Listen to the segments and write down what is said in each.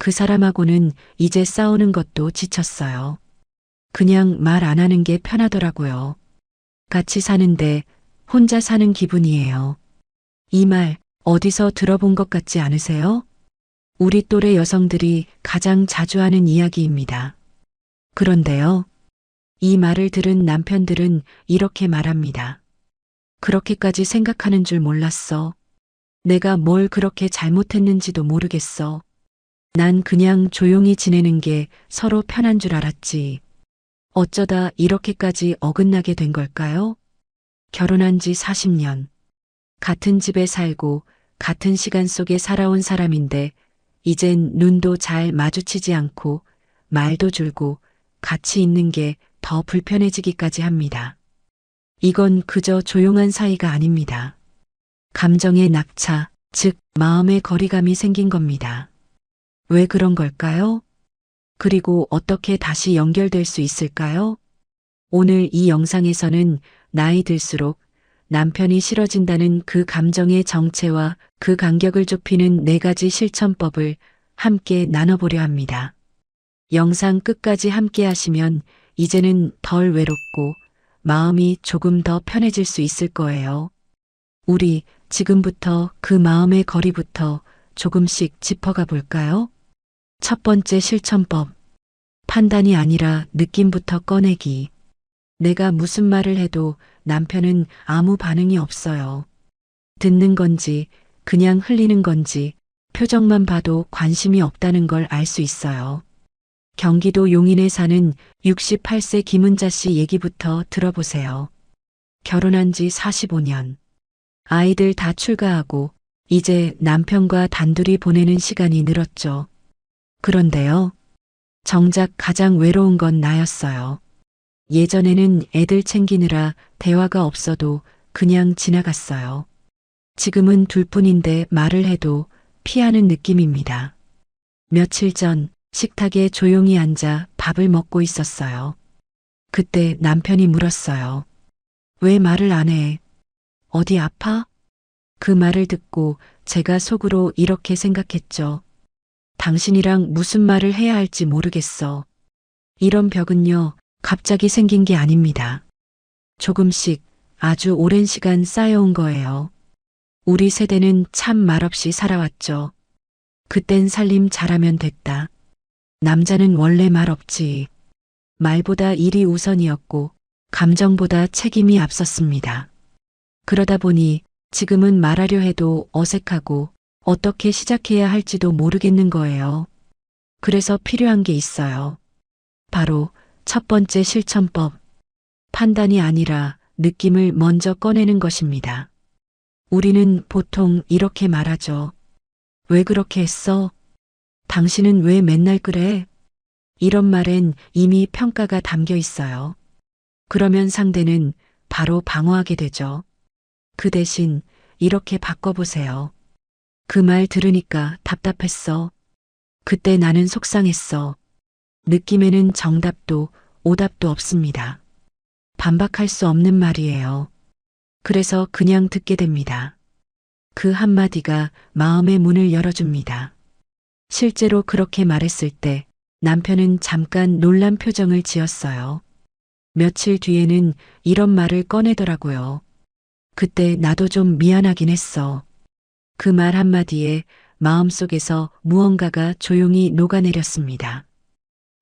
그 사람하고는 이제 싸우는 것도 지쳤어요. 그냥 말 안 하는 게 편하더라고요. 같이 사는데 혼자 사는 기분이에요. 이 말 어디서 들어본 것 같지 않으세요? 우리 또래 여성들이 가장 자주 하는 이야기입니다. 그런데요. 이 말을 들은 남편들은 이렇게 말합니다. 그렇게까지 생각하는 줄 몰랐어. 내가 뭘 그렇게 잘못했는지도 모르겠어. 난 그냥 조용히 지내는 게 서로 편한 줄 알았지. 어쩌다 이렇게까지 어긋나게 된 걸까요? 결혼한 지 40년. 같은 집에 살고 같은 시간 속에 살아온 사람인데 이젠 눈도 잘 마주치지 않고 말도 줄고 같이 있는 게 더 불편해지기까지 합니다. 이건 그저 조용한 사이가 아닙니다. 감정의 낙차, 즉 마음의 거리감이 생긴 겁니다. 왜 그런 걸까요? 그리고 어떻게 다시 연결될 수 있을까요? 오늘 이 영상에서는 나이 들수록 남편이 싫어진다는 그 감정의 정체와 그 간격을 좁히는 4가지 실천법을 함께 나눠보려 합니다. 영상 끝까지 함께 하시면 이제는 덜 외롭고 마음이 조금 더 편해질 수 있을 거예요. 우리 지금부터 그 마음의 거리부터 조금씩 짚어가 볼까요? 첫 번째 실천법. 판단이 아니라 느낌부터 꺼내기. 내가 무슨 말을 해도 남편은 아무 반응이 없어요. 듣는 건지 그냥 흘리는 건지 표정만 봐도 관심이 없다는 걸 알 수 있어요. 경기도 용인에 사는 68세 김은자 씨 얘기부터 들어보세요. 결혼한 지 45년. 아이들 다 출가하고 이제 남편과 단둘이 보내는 시간이 늘었죠. 그런데요. 정작 가장 외로운 건 나였어요. 예전에는 애들 챙기느라 대화가 없어도 그냥 지나갔어요. 지금은 둘뿐인데 말을 해도 피하는 느낌입니다. 며칠 전 식탁에 조용히 앉아 밥을 먹고 있었어요. 그때 남편이 물었어요. 왜 말을 안 해? 어디 아파? 그 말을 듣고 제가 속으로 이렇게 생각했죠. 당신이랑 무슨 말을 해야 할지 모르겠어. 이런 벽은요, 갑자기 생긴 게 아닙니다. 조금씩 아주 오랜 시간 쌓여온 거예요. 우리 세대는 참 말없이 살아왔죠. 그땐 살림 잘하면 됐다. 남자는 원래 말 없지. 말보다 일이 우선이었고 감정보다 책임이 앞섰습니다. 그러다 보니 지금은 말하려 해도 어색하고 어떻게 시작해야 할지도 모르겠는 거예요. 그래서 필요한 게 있어요. 바로 첫 번째 실천법. 판단이 아니라 느낌을 먼저 꺼내는 것입니다. 우리는 보통 이렇게 말하죠. 왜 그렇게 했어? 당신은 왜 맨날 그래? 이런 말엔 이미 평가가 담겨 있어요. 그러면 상대는 바로 방어하게 되죠. 그 대신 이렇게 바꿔보세요. 그 말 들으니까 답답했어. 그때 나는 속상했어. 느낌에는 정답도 오답도 없습니다. 반박할 수 없는 말이에요. 그래서 그냥 듣게 됩니다. 그 한마디가 마음의 문을 열어줍니다. 실제로 그렇게 말했을 때 남편은 잠깐 놀란 표정을 지었어요. 며칠 뒤에는 이런 말을 꺼내더라고요. 그때 나도 좀 미안하긴 했어. 그 말 한마디에 마음속에서 무언가가 조용히 녹아내렸습니다.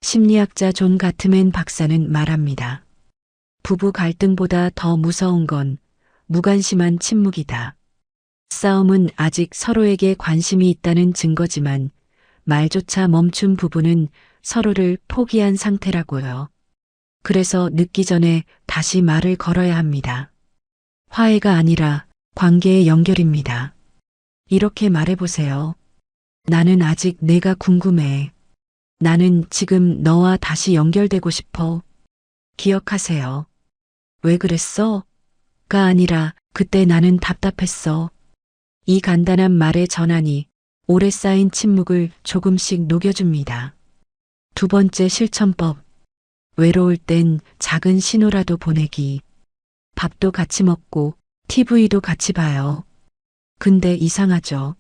심리학자 존 가트맨 박사는 말합니다. 부부 갈등보다 더 무서운 건 무관심한 침묵이다. 싸움은 아직 서로에게 관심이 있다는 증거지만 말조차 멈춘 부부는 서로를 포기한 상태라고요. 그래서 늦기 전에 다시 말을 걸어야 합니다. 화해가 아니라 관계의 연결입니다. 이렇게 말해보세요. 나는 아직 내가 궁금해. 나는 지금 너와 다시 연결되고 싶어. 기억하세요. 왜 그랬어? 가 아니라 그때 나는 답답했어. 이 간단한 말의 전환이 오래 쌓인 침묵을 조금씩 녹여줍니다. 두 번째 실천법. 외로울 땐 작은 신호라도 보내기. 밥도 같이 먹고 TV도 같이 봐요. 근데 이상하죠.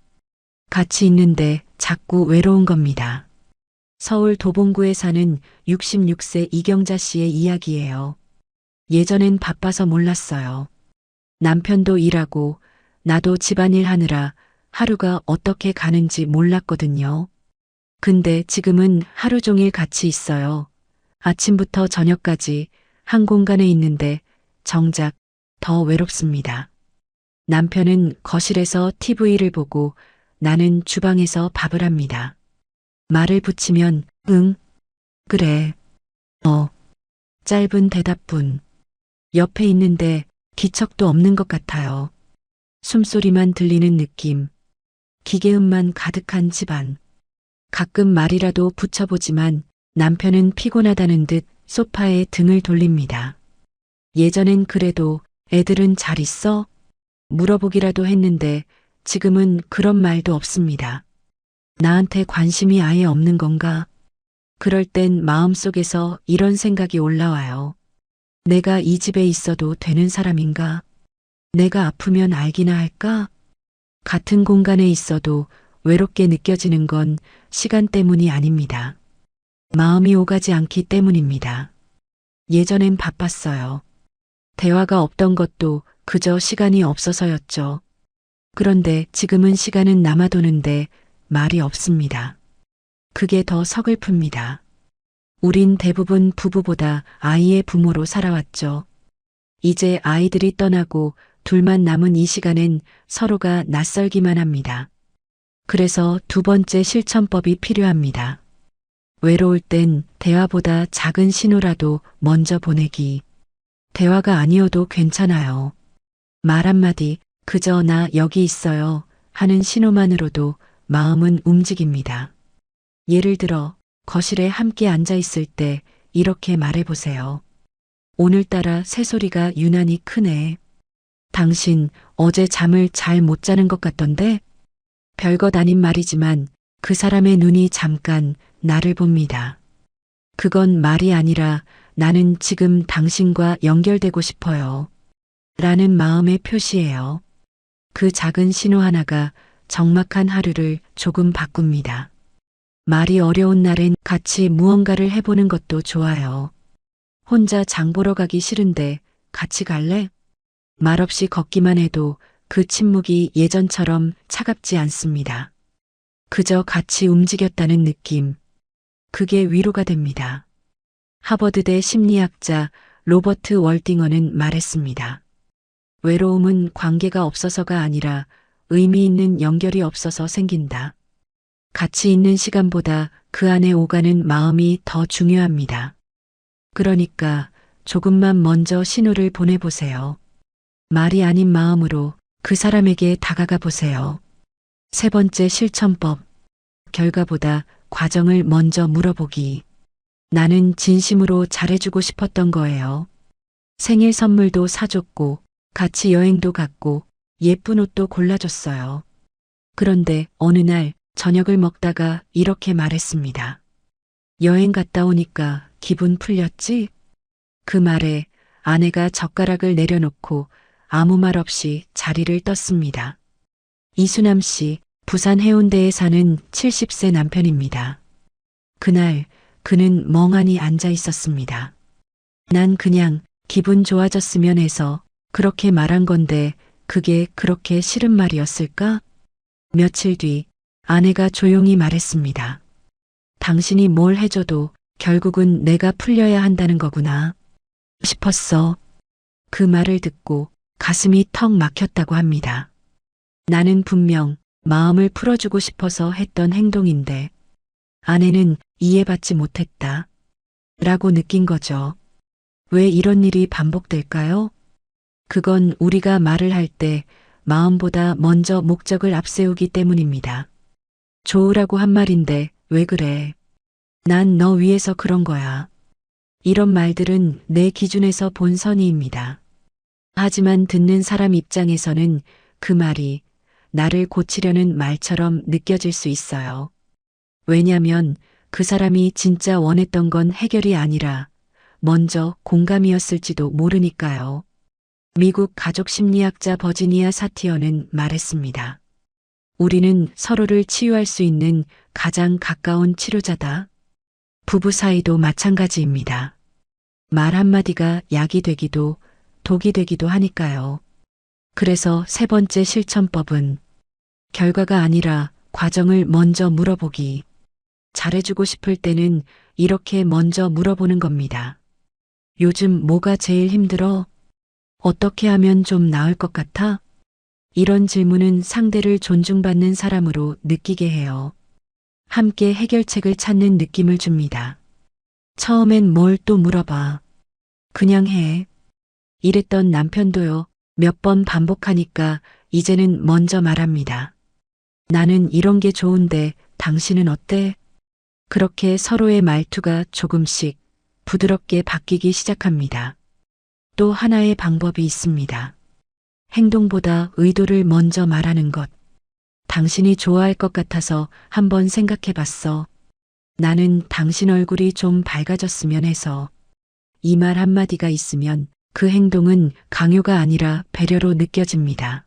같이 있는데 자꾸 외로운 겁니다. 서울 도봉구에 사는 66세 이경자 씨의 이야기예요. 예전엔 바빠서 몰랐어요. 남편도 일하고 나도 집안일 하느라 하루가 어떻게 가는지 몰랐거든요. 근데 지금은 하루 종일 같이 있어요. 아침부터 저녁까지 한 공간에 있는데 정작 더 외롭습니다. 남편은 거실에서 TV를 보고 나는 주방에서 밥을 합니다. 말을 붙이면 응, 그래, 짧은 대답뿐. 옆에 있는데 기척도 없는 것 같아요. 숨소리만 들리는 느낌. 기계음만 가득한 집안. 가끔 말이라도 붙여보지만 남편은 피곤하다는 듯 소파에 등을 돌립니다. 예전엔 그래도 애들은 잘 있어? 물어보기라도 했는데 지금은 그런 말도 없습니다. 나한테 관심이 아예 없는 건가? 그럴 땐 마음속에서 이런 생각이 올라와요. 내가 이 집에 있어도 되는 사람인가? 내가 아프면 알기나 할까? 같은 공간에 있어도 외롭게 느껴지는 건 시간 때문이 아닙니다. 마음이 오가지 않기 때문입니다. 예전엔 바빴어요. 대화가 없던 것도 그저 시간이 없어서였죠. 그런데 지금은 시간은 남아도는데 말이 없습니다. 그게 더 서글픕니다. 우린 대부분 부부보다 아이의 부모로 살아왔죠. 이제 아이들이 떠나고 둘만 남은 이 시간엔 서로가 낯설기만 합니다. 그래서 두 번째 실천법이 필요합니다. 외로울 땐 대화보다 작은 신호라도 먼저 보내기. 대화가 아니어도 괜찮아요. 말 한마디, 그저 나 여기 있어요 하는 신호만으로도 마음은 움직입니다. 예를 들어 거실에 함께 앉아 있을 때 이렇게 말해보세요. 오늘따라 새소리가 유난히 크네. 당신 어제 잠을 잘 못 자는 것 같던데? 별것 아닌 말이지만 그 사람의 눈이 잠깐 나를 봅니다. 그건 말이 아니라 나는 지금 당신과 연결되고 싶어요. 라는 마음의 표시예요. 그 작은 신호 하나가 적막한 하루를 조금 바꿉니다. 말이 어려운 날엔 같이 무언가를 해보는 것도 좋아요. 혼자 장 보러 가기 싫은데 같이 갈래? 말없이 걷기만 해도 그 침묵이 예전처럼 차갑지 않습니다. 그저 같이 움직였다는 느낌. 그게 위로가 됩니다. 하버드대 심리학자 로버트 월딩어는 말했습니다. 외로움은 관계가 없어서가 아니라 의미 있는 연결이 없어서 생긴다. 같이 있는 시간보다 그 안에 오가는 마음이 더 중요합니다. 그러니까 조금만 먼저 신호를 보내보세요. 말이 아닌 마음으로 그 사람에게 다가가 보세요. 세 번째 실천법. 결과보다 과정을 먼저 물어보기. 나는 진심으로 잘해주고 싶었던 거예요. 생일 선물도 사줬고, 같이 여행도 갔고, 예쁜 옷도 골라줬어요. 그런데 어느 날 저녁을 먹다가 이렇게 말했습니다. 여행 갔다 오니까 기분 풀렸지? 그 말에 아내가 젓가락을 내려놓고 아무 말 없이 자리를 떴습니다. 이수남 씨, 부산 해운대에 사는 70세 남편입니다. 그날 그는 멍하니 앉아 있었습니다. 난 그냥 기분 좋아졌으면 해서 그렇게 말한 건데 그게 그렇게 싫은 말이었을까? 며칠 뒤 아내가 조용히 말했습니다. 당신이 뭘 해줘도 결국은 내가 풀려야 한다는 거구나 싶었어. 그 말을 듣고 가슴이 턱 막혔다고 합니다. 나는 분명 마음을 풀어주고 싶어서 했던 행동인데 아내는 이해받지 못했다. 라고 느낀 거죠. 왜 이런 일이 반복될까요? 그건 우리가 말을 할 때 마음보다 먼저 목적을 앞세우기 때문입니다. 좋으라고 한 말인데 왜 그래? 난 너 위해서 그런 거야. 이런 말들은 내 기준에서 본 선의입니다. 하지만 듣는 사람 입장에서는 그 말이 나를 고치려는 말처럼 느껴질 수 있어요. 왜냐면 그 사람이 진짜 원했던 건 해결이 아니라 먼저 공감이었을지도 모르니까요. 미국 가족심리학자 버지니아 사티어는 말했습니다. 우리는 서로를 치유할 수 있는 가장 가까운 치료자다. 부부 사이도 마찬가지입니다. 말 한마디가 약이 되기도 독이 되기도 하니까요. 그래서 세 번째 실천법은 결과가 아니라 과정을 먼저 물어보기. 잘해주고 싶을 때는 이렇게 먼저 물어보는 겁니다. 요즘 뭐가 제일 힘들어? 어떻게 하면 좀 나을 것 같아? 이런 질문은 상대를 존중받는 사람으로 느끼게 해요. 함께 해결책을 찾는 느낌을 줍니다. 처음엔 뭘 또 물어봐. 그냥 해. 이랬던 남편도요. 몇 번 반복하니까 이제는 먼저 말합니다. 나는 이런 게 좋은데 당신은 어때? 그렇게 서로의 말투가 조금씩 부드럽게 바뀌기 시작합니다. 또 하나의 방법이 있습니다. 행동보다 의도를 먼저 말하는 것. 당신이 좋아할 것 같아서 한번 생각해 봤어. 나는 당신 얼굴이 좀 밝아졌으면 해서. 이 말 한마디가 있으면 그 행동은 강요가 아니라 배려로 느껴집니다.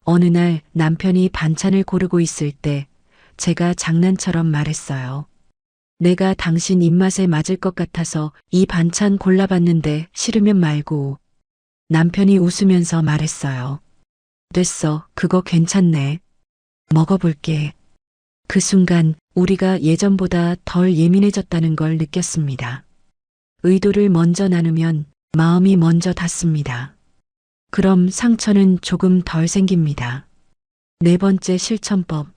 어느 날 남편이 반찬을 고르고 있을 때 제가 장난처럼 말했어요. 내가 당신 입맛에 맞을 것 같아서 이 반찬 골라봤는데 싫으면 말고. 남편이 웃으면서 말했어요. 됐어, 그거 괜찮네. 먹어볼게. 그 순간 우리가 예전보다 덜 예민해졌다는 걸 느꼈습니다. 의도를 먼저 나누면 마음이 먼저 닿습니다. 그럼 상처는 조금 덜 생깁니다. 네 번째 실천법.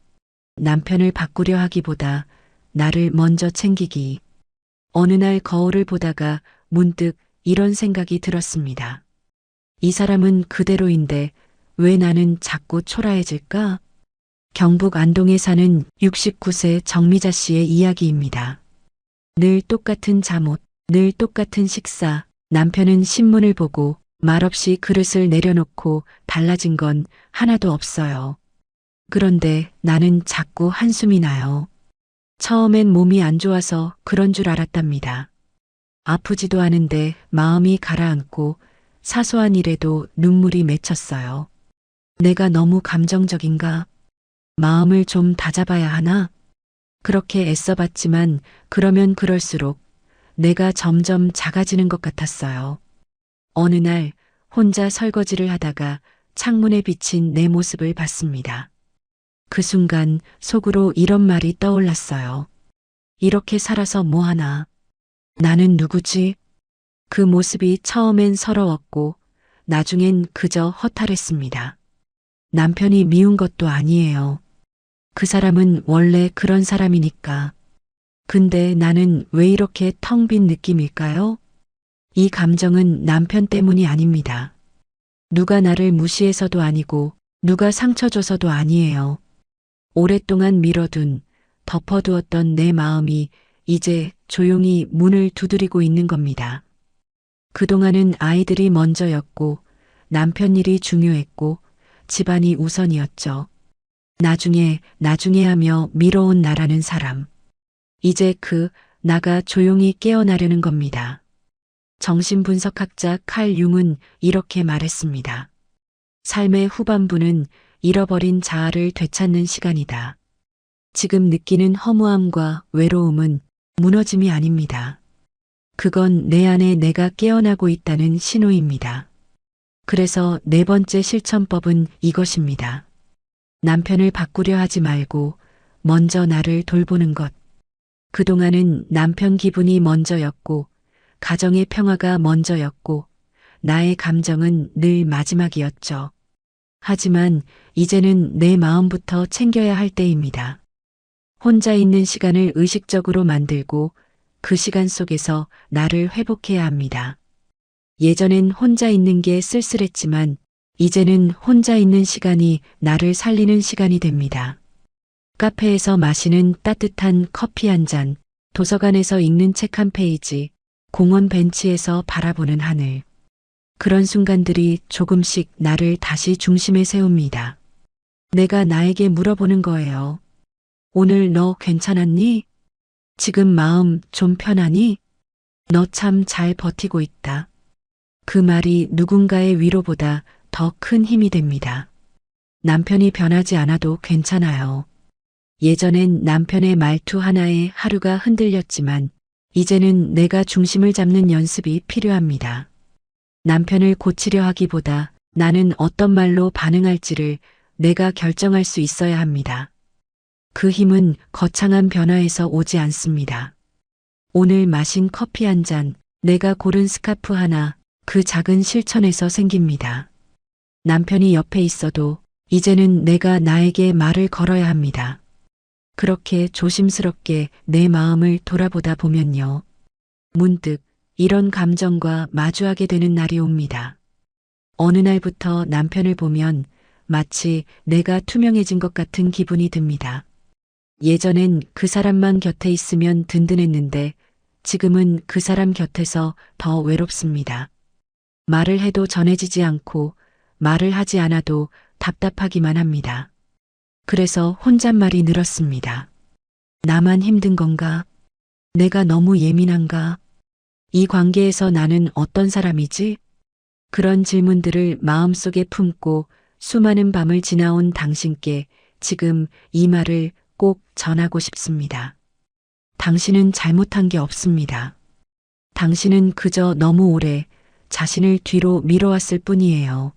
남편을 바꾸려 하기보다 나를 먼저 챙기기. 어느 날 거울을 보다가 문득 이런 생각이 들었습니다. 이 사람은 그대로인데 왜 나는 자꾸 초라해질까? 경북 안동에 사는 69세 정미자 씨의 이야기입니다. 늘 똑같은 잠옷, 늘 똑같은 식사. 남편은 신문을 보고 말없이 그릇을 내려놓고 달라진 건 하나도 없어요. 그런데 나는 자꾸 한숨이 나요. 처음엔 몸이 안 좋아서 그런 줄 알았답니다. 아프지도 않은데 마음이 가라앉고 사소한 일에도 눈물이 맺혔어요. 내가 너무 감정적인가? 마음을 좀 다잡아야 하나? 그렇게 애써봤지만 그러면 그럴수록 내가 점점 작아지는 것 같았어요. 어느 날 혼자 설거지를 하다가 창문에 비친 내 모습을 봤습니다. 그 순간 속으로 이런 말이 떠올랐어요. 이렇게 살아서 뭐하나? 나는 누구지? 그 모습이 처음엔 서러웠고 나중엔 그저 허탈했습니다. 남편이 미운 것도 아니에요. 그 사람은 원래 그런 사람이니까. 근데 나는 왜 이렇게 텅 빈 느낌일까요? 이 감정은 남편 때문이 아닙니다. 누가 나를 무시해서도 아니고 누가 상처 줘서도 아니에요. 오랫동안 미뤄둔, 덮어두었던 내 마음이 이제 조용히 문을 두드리고 있는 겁니다. 그동안은 아이들이 먼저였고 남편 일이 중요했고 집안이 우선이었죠. 나중에 하며 미뤄온 나라는 사람. 이제 나가 조용히 깨어나려는 겁니다. 정신분석학자 칼 융은 이렇게 말했습니다. 삶의 후반부는 잃어버린 자아를 되찾는 시간이다. 지금 느끼는 허무함과 외로움은 무너짐이 아닙니다. 그건 내 안에 내가 깨어나고 있다는 신호입니다. 그래서 네 번째 실천법은 이것입니다. 남편을 바꾸려 하지 말고 먼저 나를 돌보는 것. 그동안은 남편 기분이 먼저였고 가정의 평화가 먼저였고 나의 감정은 늘 마지막이었죠. 하지만 이제는 내 마음부터 챙겨야 할 때입니다. 혼자 있는 시간을 의식적으로 만들고 그 시간 속에서 나를 회복해야 합니다. 예전엔 혼자 있는 게 쓸쓸했지만 이제는 혼자 있는 시간이 나를 살리는 시간이 됩니다. 카페에서 마시는 따뜻한 커피 한 잔, 도서관에서 읽는 책 한 페이지, 공원 벤치에서 바라보는 하늘. 그런 순간들이 조금씩 나를 다시 중심에 세웁니다. 내가 나에게 물어보는 거예요. 오늘 너 괜찮았니? 지금 마음 좀 편하니? 너 참 잘 버티고 있다. 그 말이 누군가의 위로보다 더 큰 힘이 됩니다. 남편이 변하지 않아도 괜찮아요. 예전엔 남편의 말투 하나에 하루가 흔들렸지만 이제는 내가 중심을 잡는 연습이 필요합니다. 남편을 고치려 하기보다 나는 어떤 말로 반응할지를 내가 결정할 수 있어야 합니다. 그 힘은 거창한 변화에서 오지 않습니다. 오늘 마신 커피 한 잔, 내가 고른 스카프 하나, 그 작은 실천에서 생깁니다. 남편이 옆에 있어도 이제는 내가 나에게 말을 걸어야 합니다. 그렇게 조심스럽게 내 마음을 돌아보다 보면요. 문득 이런 감정과 마주하게 되는 날이 옵니다. 어느 날부터 남편을 보면 마치 내가 투명해진 것 같은 기분이 듭니다. 예전엔 그 사람만 곁에 있으면 든든했는데 지금은 그 사람 곁에서 더 외롭습니다. 말을 해도 전해지지 않고 말을 하지 않아도 답답하기만 합니다. 그래서 혼잣말이 늘었습니다. 나만 힘든 건가? 내가 너무 예민한가? 이 관계에서 나는 어떤 사람이지? 그런 질문들을 마음속에 품고 수많은 밤을 지나온 당신께 지금 이 말을 꼭 전하고 싶습니다. 당신은 잘못한 게 없습니다. 당신은 그저 너무 오래 자신을 뒤로 밀어왔을 뿐이에요.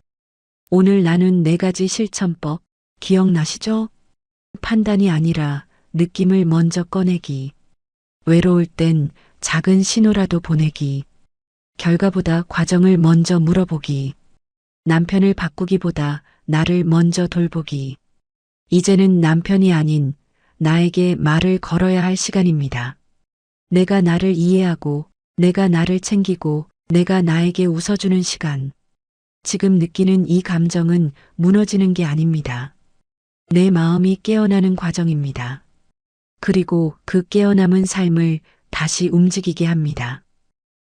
오늘 나눈 4가지 실천법 기억나시죠? 판단이 아니라 느낌을 먼저 꺼내기. 외로울 땐 작은 신호라도 보내기. 결과보다 과정을 먼저 물어보기. 남편을 바꾸기보다 나를 먼저 돌보기. 이제는 남편이 아닌 나에게 말을 걸어야 할 시간입니다. 내가 나를 이해하고, 내가 나를 챙기고, 내가 나에게 웃어주는 시간. 지금 느끼는 이 감정은 무너지는 게 아닙니다. 내 마음이 깨어나는 과정입니다. 그리고 그 깨어남은 삶을 다시 움직이게 합니다.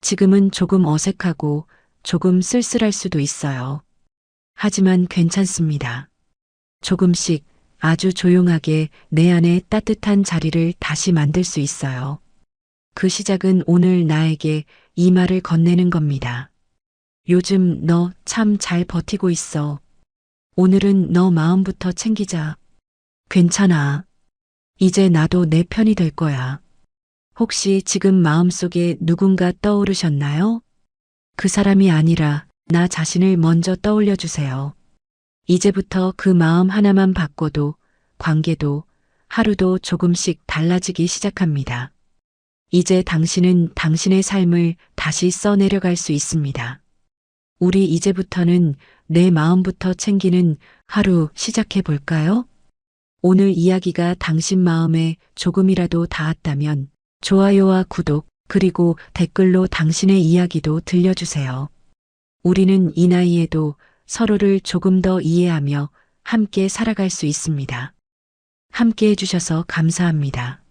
지금은 조금 어색하고 조금 쓸쓸할 수도 있어요. 하지만 괜찮습니다. 조금씩 아주 조용하게 내 안에 따뜻한 자리를 다시 만들 수 있어요. 그 시작은 오늘 나에게 이 말을 건네는 겁니다. 요즘 너 참 잘 버티고 있어. 오늘은 너 마음부터 챙기자. 괜찮아. 이제 나도 내 편이 될 거야. 혹시 지금 마음속에 누군가 떠오르셨나요? 그 사람이 아니라 나 자신을 먼저 떠올려 주세요. 이제부터 그 마음 하나만 바꿔도 관계도 하루도 조금씩 달라지기 시작합니다. 이제 당신은 당신의 삶을 다시 써내려갈 수 있습니다. 우리 이제부터는 내 마음부터 챙기는 하루 시작해 볼까요? 오늘 이야기가 당신 마음에 조금이라도 닿았다면 좋아요와 구독 그리고 댓글로 당신의 이야기도 들려주세요. 우리는 이 나이에도 서로를 조금 더 이해하며 함께 살아갈 수 있습니다. 함께 해주셔서 감사합니다.